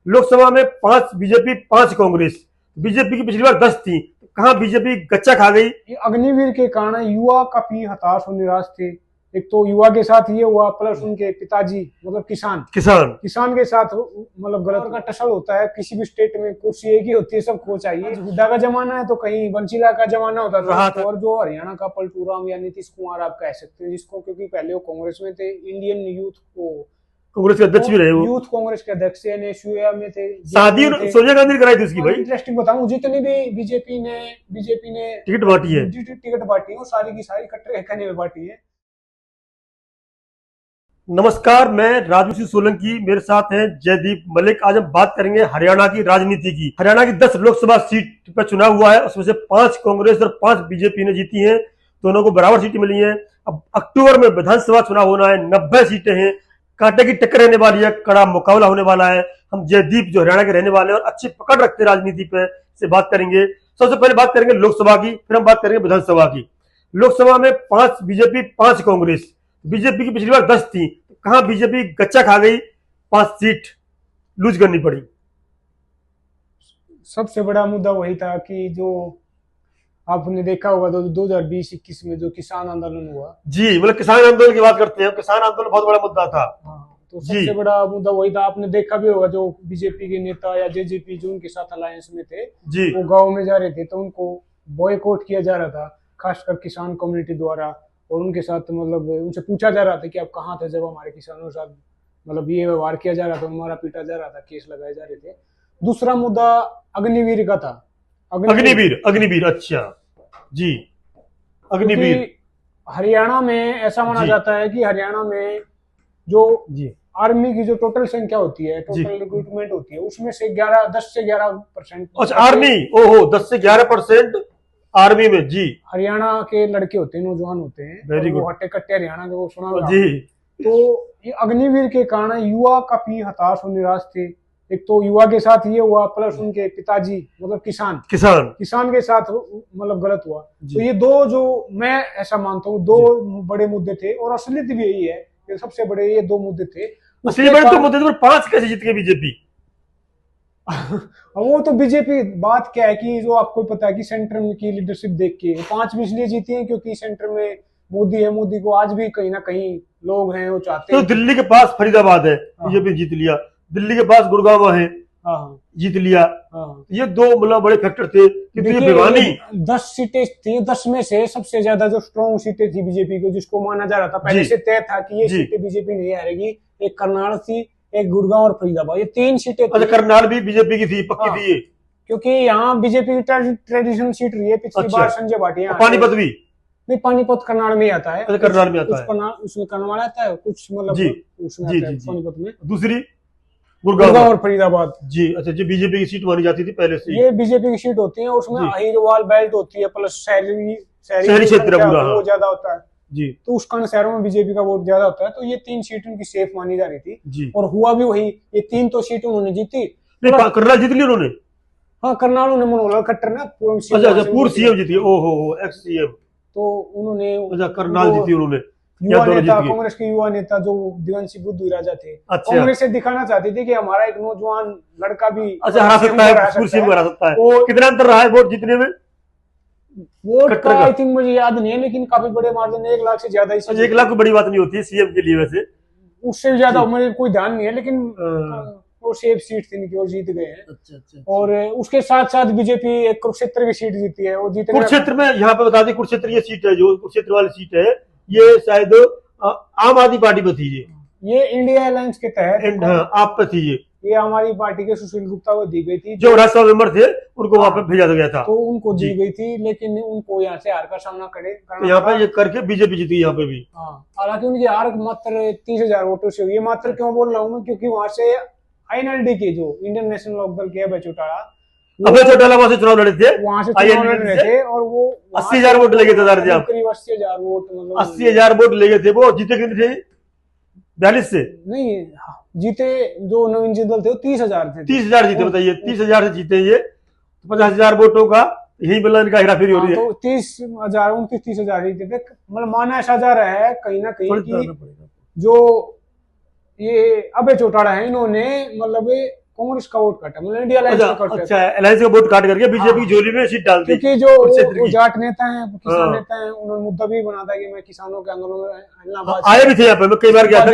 लोकसभा में 5 BJP 5 Congress. BJP की पिछली बार 10 थी, तो कहां बीजेपी गच्चा खा गई। ये अग्निवीर के कारण युवा काफी हताश और निराश थे। एक तो युवा के साथ ये हुआ, प्लस उनके पिताजी मतलब किसान के साथ मतलब गलत का टसल होता है। किसी भी स्टेट में कुर्सी एक ही होती है, सबको चाहिए। हुड्डा का जमाना है तो कहीं वंशीला का जमाना होता था। और जो हरियाणा का पलटू राम या नीतीश कुमार आप कह सकते हैं जिसको, क्योंकि पहले वो कांग्रेस में थे, इंडियन यूथ को कांग्रेस के अध्यक्ष भी रहे, वो यूथ कांग्रेस के अध्यक्ष एनएसयूए में थे। शादी सोनिया गांधी ने कराई थी उसकी। भाई इंटरेस्टिंग बताऊं, जितनी भी बीजेपी ने टिकट बांटी है वो सारी की सारी कट्टर कहने में बांटी है। नमस्कार, मैं राजू सोलंकी, मेरे साथ हैं जयदीप मलिक। आज हम बात करेंगे हरियाणा की राजनीति की। हरियाणा की 10 लोकसभा सीट पर चुनाव हुआ है, उसमें से 5 कांग्रेस और 5 बीजेपी ने जीती हैं। दोनों को बराबर सीटें मिली हैं। अब अक्टूबर में विधानसभा चुनाव होना है, 90 सीटें हैं, कांटे की टक्कर रहने वाली है, कड़ा मुकाबला होने वाला है। हम जयदीप जो हरियाणा के रहने वाले हैं और अच्छी पकड़ रखते हैं राजनीति पे, से बात करेंगे। सबसे पहले बात करेंगे लोकसभा की, फिर हम बात करेंगे विधानसभा की। लोकसभा में 5 बीजेपी 5 कांग्रेस। बीजेपी की पिछली बार 10 थी, कहां बीजेपी गच्चा खा गई, 5 सीट लूज करनी पड़ी। सबसे बड़ा मुद्दा वही था कि जो आपने देखा होगा 2020-21 में जो किसान आंदोलन हुआ। जी, मतलब किसान आंदोलन की बात करते हैं। किसान आंदोलन बहुत बड़ा मुद्दा था। तो सबसे बड़ा मुद्दा वही था। आपने देखा भी होगा जो बीजेपी के नेता या जेजेपी जो उनके साथ अलायंस में थे जी, वो गांव में जा रहे थे तो उनको बॉयकॉट किया जा रहा था, खासकर किसान कम्युनिटी द्वारा। और उनके साथ मतलब उनसे पूछा जा रहा था कि आप कहाँ थे जब हमारे किसानों के साथ मतलब ये व्यवहार किया जा रहा था, हमारा पीटा जा रहा था, केस लगाए जा रहे थे। दूसरा मुद्दा अग्निवीर का था। अग्निवीर, अच्छा जी, अग्निवीर। हरियाणा में ऐसा माना जाता है कि हरियाणा में जो आर्मी की जो टोटल संख्या होती है, टोटल रिक्रूटमेंट होती है, उसमें से 10 से 11%। अच्छा, आर्मी, ओहो, 10 से 11% आर्मी में जी हरियाणा के लड़के होते हैं, नौजवान होते हैं। Very good. हट्टे कट्टे हरियाणा के वो सुना होगा जी। तो ये अग्निवीर के कारण युवा काफी हताश और निराश थे। एक तो युवा के साथ ये हुआ, प्लस उनके पिताजी मतलब किसान के साथ मतलब गलत हुआ। तो ये दो जो मैं ऐसा मानता हूँ दो बड़े मुद्दे थे और असलियत भी यही है, ये सबसे बड़े ये 2 मुद्दे थे। असली बड़े तो मुद्दे थे, 5 कैसे जीत गई बीजेपी। वो तो बीजेपी बात क्या है कि जो आपको पता है कि सेंटर में की लीडरशिप देख के 5 भी इसलिए जीती है क्योंकि सेंटर में मोदी है। मोदी को आज भी कहीं ना कहीं लोग हैं वो चाहते हैं। तो दिल्ली के पास फरीदाबाद है, बीजेपी जीत लिया। दिल्ली के पास गुड़गांव है, जीत लिया। ये 2 मतलब बड़े फैक्टर थे। भिवानी 10 सीटें थी, 10 में से सबसे ज्यादा जो स्ट्रॉन्ग सीटें थी बीजेपी को, जिसको माना जा रहा था पहले से तय था कि ये सीटें बीजेपी नहीं हारेगी। एक करनाल थी, एक गुड़गांव और फरीदाबाद, ये 3 सीटें। अच्छा, करनाल भी बीजेपी की थी, पक्की थी ये, क्योंकि यहाँ बीजेपी की ट्रेडिशनल सीट रही है पिछली बार संजय भाटिया। पानीपत भी नहीं, पानीपत करनाल में आता है। करनाल में आता है, उसमें करनाल आता है कुछ मतलब उसमें आता है पानीपत में। दूसरी गुड़गांव और फरीदाबाद जी। अच्छा, जो बीजेपी की सीट मानी जाती थी पहले से, ये बीजेपी की सीट होती है। उसमें अहिरवाल बेल्ट होती है, प्लस शहरी क्षेत्र वो ज्यादा होता है जी। तो उस कारण शहरों में बीजेपी का वोट ज्यादा होता है। तो ये 3 सीट उनकी सेफ मानी जा रही थी और हुआ भी वही। ये 3 तो सीट उन्होंने जीती। करनाल जीत ली उन्होंने। हाँ, करनाल उन्होंने मनोहर खट्टर ना पूर्व सीएम जीती, ओहो, एक्स सीएम। तो उन्होंने अच्छा, करनाल जीती उन्होंने। युवा नेता, कांग्रेस के युवा नेता जो दिवंशी बुद्धू राजा थे, कांग्रेस से दिखाना चाहते थे कि हमारा एक नौजवान लड़का भी हरा सकता है। कितना अंतर रहा है वोट जीतने में? वोट का आई थिंक मुझे याद नहीं है, लेकिन काफी बड़े मार्जिन, 1 लाख से ज्यादा। 1 लाख को बड़ी बात नहीं होती है सीएम के लिए, वैसे उससे ज्यादा मुझे कोई ध्यान नहीं है, लेकिन वो सेफ सीट थी इनकी और जीत गए हैं। अच्छा। और उसके साथ साथ बीजेपी एक कुरुक्षेत्र की सीट जीती है। वो जीतने कुरुक्षेत्र में, यहाँ पे बता दें, कुरुक्षेत्र ये सीट है, जो कुरुक्षेत्र वाली सीट है, ये शायद आम आदमी पार्टी पे थी। ये इंडिया अलायंस के तहत आप पे थी। ये हमारी पार्टी के सुशील गुप्ता को दी गई थी, जो राज्यसभा मेंबर थे, उनको वहां पे भेजा गया था। तो उनको दी गई थी, लेकिन उनको यहाँ से हार का सामना तो यहाँ पे ये करके बीजेपी जीती यहाँ पे भी। हालांकि उनकी हार मात्र 30,000 वोटों से हुई है। मात्र क्यों बोल रहा हूँ, क्योंकि वहां से आईएनएलडी के जो इंडियन नेशनल लोकदल के अभय चौटाला वहां से चुनाव लड़े थे, वहां से चुनाव लड़ रहे थे और वो 80,000 वोट ले गए थे। करीब 80,000 वोट, मतलब 80,000 वोट ले गए थे। वो जीते कितने थे? 42 से नहीं जीते। जो नवीन जिंदल थे वो 30,000 थे। 30,000 जीते, बताइए। 30,000 से जीते ये, 50,000 वोटों का यही मतलब इनका हेराफेरी हो रही है। तो 30,000 29-30,000 जीते थे। मतलब माना ऐसा जा रहा है कहीं ना कहीं कि जो ये अभय चौटाला है, इन्होंने मतलब कांग्रेस का वोट काटा, मतलब इंडिया अलायंस का काटा। अच्छा, अलायंस का वोट काट करके बीजेपी की झोली में सीट डाल दी, क्योंकि जो जाट नेता हैं, किसान नेता हैं, उन्होंने मुद्दा भी बना था कि मैं किसानों के आंदोलन में आए भी थे यहाँ पे, मैं कई बार गया था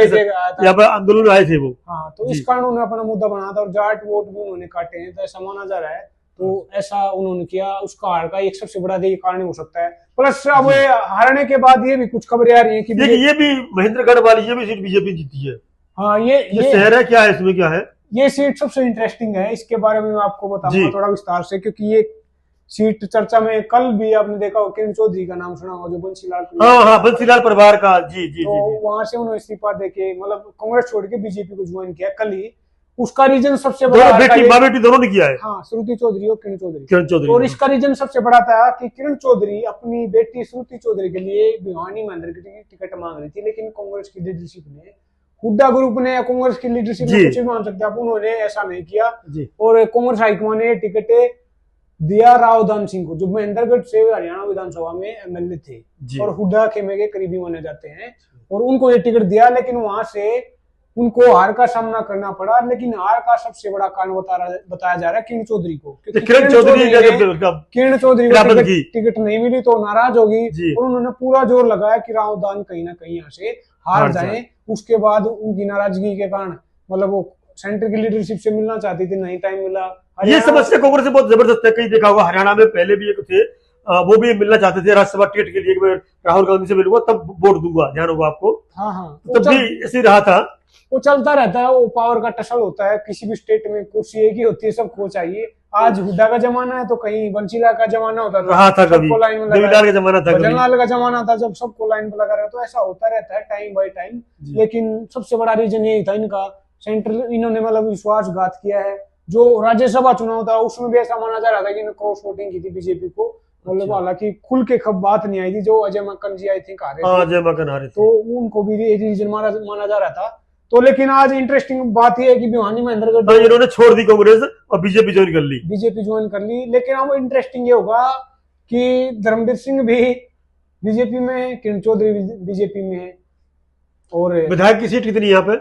यहाँ पे, आंदोलन में आए थे वो। हाँ, तो इस कारण उन्होंने अपना मुद्दा बनाया था और जाट वोट भी उन्होंने काटे हैं, तो ऐसा माना जा रहा है। तो ऐसा उन्होंने किया, उसका हार का एक सबसे बड़ा कारण हो सकता है। प्लस अब हारने के बाद ये भी कुछ खबरें आ रही है कि ये भी महेंद्रगढ़ वाली ये भी सीट बीजेपी जीती है। हाँ, ये शहर है, क्या है इसमें, क्या है ये सीट सबसे इंटरेस्टिंग है, इसके बारे में मैं आपको बताऊंगा थोड़ा विस्तार से, क्योंकि ये सीट चर्चा में कल भी आपने देखा हो, किरण चौधरी का नाम सुना होगा, जो बंसीलाल, हाँ, बंसीलाल परिवार का, जी। तो वहां से उन्होंने इस्तीफा देके मतलब कांग्रेस छोड़ के बीजेपी को ज्वाइन किया कल ही। उसका रीजन सबसे बड़ा, माँ बेटी दोनों ने किया है। हाँ, श्रुति चौधरी और किरण चौधरी। और इसका रीजन सबसे बड़ा था कि किरण चौधरी अपनी बेटी श्रुति चौधरी के लिए भिवानी महेंद्र की टिकट मांग रही थी, लेकिन कांग्रेस की लीडरशिप ने, हुड्डा ग्रुप ने या कांग्रेस की लीडरशिप ने, कुछ भी मान सकते आप, उन्होंने ऐसा नहीं किया। और कांग्रेस हाईकमान ने टिकट दिया राव दान सिंह को, जो महेंद्रगढ़ से हरियाणा विधानसभा में एमएलए थे और हुड्डा खेमे के करीबी माने जाते हैं, और उनको ये टिकट दिया। लेकिन वहां से उनको हार का सामना करना पड़ा। लेकिन हार का सबसे बड़ा कारण बताया जा रहा है किरण चौधरी को, क्योंकि किरण चौधरी टिकट नहीं मिली तो नाराज होगी, और उन्होंने पूरा जोर लगाया कि राव दान कहीं ना कहीं यहाँ से हार जाए। उसके बाद उनकी नाराजगी के कारण मतलब वो सेंटर की लीडरशिप से मिलना चाहती थी, नहीं टाइम मिला। ये समस्या कांग्रेस से बहुत जबरदस्त है, कहीं देखा होगा हरियाणा में पहले भी एक थे, वो भी मिलना चाहते थे राज्यसभा टिकट के लिए, मैं राहुल गांधी से मिलूंगा तब वोट दूंगा, ध्यान होगा आपको। हाँ, तब भी ऐसे रहा था। वो चलता रहता है, वो पावर का टसल होता है, किसी भी स्टेट में कुर्सी एक ही होती है, सबको चाहिए। आज हुड्डा का जमाना है तो कहीं बंसीलाल का जमाना होता था, सबको लाइन में देवीलाल का जमाना था, भजनलाल का जमाना था, जब सबको लाइन में लगा रहा। तो ऐसा होता रहता है टाइम बाय टाइम। लेकिन सबसे बड़ा रीजन यही था इनका, सेंट्रल इन्होंने मतलब विश्वासघात किया है। जो राज्यसभा चुनाव था उसमें भी ऐसा माना जा रहा था कि इन्होंने क्रॉस वोटिंग की थी बीजेपी को, मतलब हालांकि खुल के खब बात नहीं आई थी। जो अजय मक्कन जी आई थिंक हारे थे, तो उनको भी एक रीजन माना जा रहा था। तो लेकिन आज इंटरेस्टिंग बात यह है कि भिवानी महेंद्रगढ़ इन्होंने छोड़ दी कांग्रेस और बीजेपी ज्वाइन कर ली। लेकिन अब इंटरेस्टिंग ये होगा कि धर्मवीर सिंह भी बीजेपी में, किरण चौधरी बीजेपी में है। और विधायक की सीट कितनी यहाँ पे?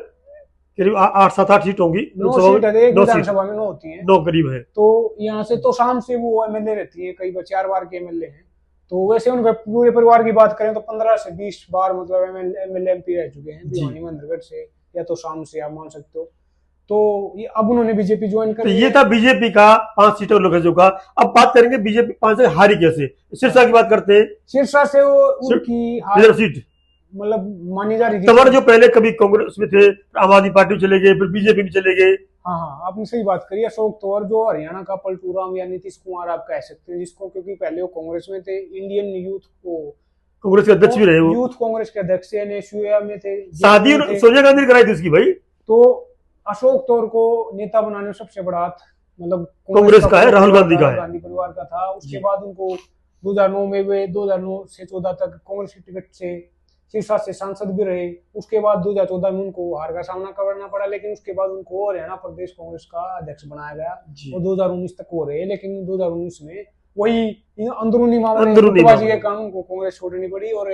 करीब 7-8 सीट होंगी। 9 सीट है, एक विधानसभा में 9 होती है, 9 करीब है। तो यहाँ से तो शाम से वो एमएलए रहती है, कई 4 बार के एमएलए हैं। तो वैसे उनके पूरे परिवार की बात करें तो 15 से 20 बार मतलब एमएलए एमपी रह चुके हैं भिवानी महेंद्रगढ़ से, या तो शाम से आप मान सकते हो। तो ये अब उन्होंने बीजेपी ज्वाइन कर, तो ये था बीजेपी का 5 सीटों लोकसभा का। अब बात करेंगे बीजेपी 5 से हारी कैसे। सिरसा की बात करते हैं। सिरसा से वो उनकी हार सीट मतलब मानी जा रही थी। तंवर जो पहले कभी कांग्रेस में थे, आम आदमी पार्टी चले गए, फिर बीजेपी में चले गए। हाँ, आपने सही बात करी। अशोक तंवर जो हरियाणा का पलटूराम या नीतीश कुमार आप कह सकते हैं जिसको, क्योंकि पहले वो कांग्रेस में थे, इंडियन यूथ को कांग्रेस के अध्यक्ष भी रहे, वो यूथ कांग्रेस के अध्यक्ष एनएसयूए में थे। शादी सोनिया गांधी ने कराई थी उसकी भाई। तो अशोक तंवर को नेता बनाने में सबसे बड़ा हाथ मतलब कांग्रेस का है, राहुल गांधी का है, गांधी परिवार का था। उसके बाद उनको 2009 में वे 2009 से 14 तक कांग्रेस की टिकट से सिरसा से सांसद भी रहे। उसके बाद 2014 में उनको हार का सामना करना पड़ा, लेकिन उसके बाद उनको हरियाणा प्रदेश कांग्रेस का अध्यक्ष बनाया गया और 2019 तक वो रहे। लेकिन 2019 में वही अंदरूनी मामले के कारण उनको कांग्रेस छोड़नी पड़ी और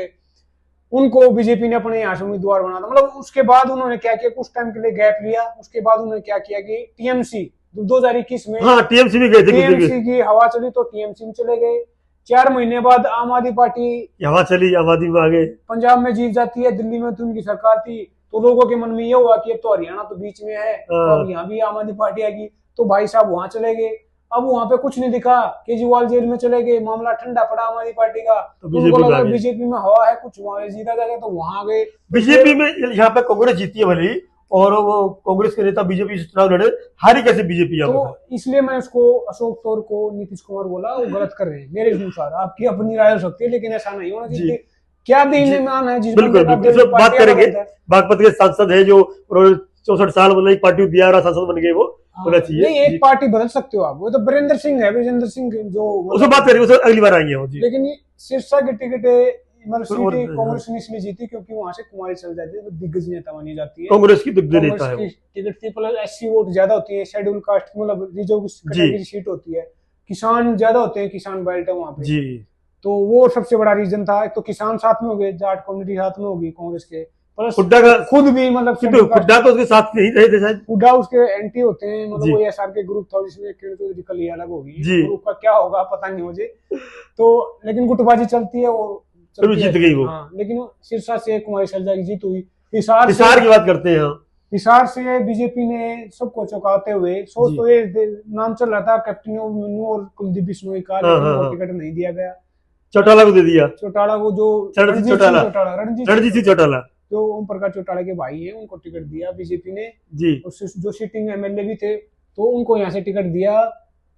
उनको बीजेपी ने अपने यहाँ से उम्मीदवार बना था। मतलब उसके बाद उन्होंने क्या किया, कुछ टाइम के लिए गैप लिया। उसके बाद उन्होंने क्या किया कि टीएमसी 2021 में, टीएमसी भी गए थे, टीएमसी की हवा चली तो टीएमसी में चले गए। 4 महीने बाद आम आदमी पार्टी हवा चली, आम आदमी में आ गए। पंजाब में जीत जाती है, दिल्ली में तो उनकी सरकार थी, तो लोगों के मन में ये हुआ कि अब तो हरियाणा तो बीच में है, तो अब यहाँ भी आम आदमी पार्टी आएगी। तो भाई साहब वहां चले गए। अब वहां पे कुछ नहीं दिखा, केजरीवाल जेल में चले गए, मामला ठंडा पड़ा आम आदमी पार्टी का। तो उनको लगा बीजेपी में हवा है, कुछ वहां जीता जाएगा, तो वहां गए। बीजेपी में यहाँ पे कांग्रेस जीती है भले, और वो कांग्रेस के नेता बीजेपी से चुनाव लड़े, हारी कैसे बीजेपी? तो इसलिए मैं उसको अशोक तंवर को नीतीश कुमार बोला, वो गलत कर रहे हैं मेरे अनुसार। आपकी अपनी राय हो सकती है, लेकिन ऐसा नहीं होना चाहिए। क्या दीन है जिस बात करेंगे। बागपत के सांसद है जो 64 साल मतलब पार्टी दिया रहा सांसद बन गए, वो होना चाहिए। नहीं, एक पार्टी बदल सकते हो आप, वो तो वीरेंद्र सिंह है, वीरेंद्र सिंह जो उससे बात करेंगे, उससे अगली बार आएंगे। लेकिन ये सिरसा की टिकट कांग्रेस ने इसलिए जीती क्योंकि वहां से कुमारी चल जाती है, तो दिग्गज नेता मानी जाती है, कांग्रेस की दिग्गज नेता है। टिकट थी, प्लस एससी वोट ज्यादा होती है, शेड्यूल कास्ट मतलब रिजर्व कैटेगरी सीट होती है, किसान ज्यादा होते हैं, किसान बेल्ट है वहां पे जी। तो वो सबसे बड़ा रीजन था। एक तो किसान साथ में हो गए, जाट कम्युनिटी साथ में होगी कांग्रेस के, प्लस हुड्डा का खुद भी मतलब हुड्डा तो उसके साथ नहीं रहे थे शायद। हुड्डा उसके एंटी होते हैं, मतलब जी। वो एसआर के ग्रुप था जिसमें किरण चौधरी का लिया अलग होगी, जी। ग्रुप का क्या होगा पता नहीं मुझे। तो लेकिन गुटबाजी चलती है, वो फिर जीत गई वो। हाँ, लेकिन सिरसा से कुमारी शैलजा की जीत हुई। हिसार की बात करते हैं। हिसार से बीजेपी ने सबको चौंकाते हुए, सोच तो ये नाम चल रहा था कैप्टन अभिमन्यु और कुलदीप बिश्नोई का, लेकिन वो टिकट नहीं दिया गया, चौटाला को दे दिया। चौटाला को, जो रणजीत सिंह चौटाला जो ओम प्रकाश चौटाला के भाई है, उनको टिकट दिया बीजेपी ने जी। और जो सिटिंग एमएलए भी थे तो उनको यहाँ से टिकट दिया।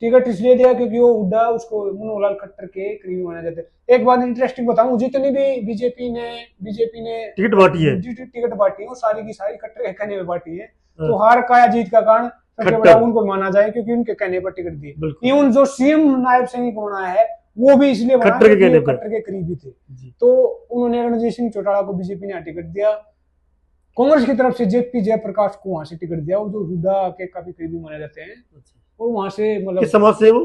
टिकट इसलिए दिया क्योंकि वो हुड्डा उसको मनोहर लाल खट्टर के करीबी माना जाता है। एक बात इंटरेस्टिंग बताऊं, जितनी भी बीजेपी ने टिकट बांटी है, टिकट बांटी है, वो सारी की सारी खट्टर के कहने पे बांटी है। तो हार का या जीत का कारण सबसे बड़ा उनको माना जाए क्योंकि उनके कहने पर टिकट दिए। इवन जो सीएम नायब सैनिक बना है वो भी इसलिए बना खट्टर के करीबी थे। तो उन्होंने रणजीत सिंह चौटाला को बीजेपी ने टिकट दिया। कांग्रेस की तरफ से जेपी जयप्रकाश को वहां से टिकट दिया, वो जो हुड्डा के काफी करीबी माने जाते हैं। और वहां से मतलब किस समाज से वो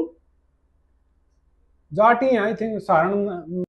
जाटी आई थिंक सहारण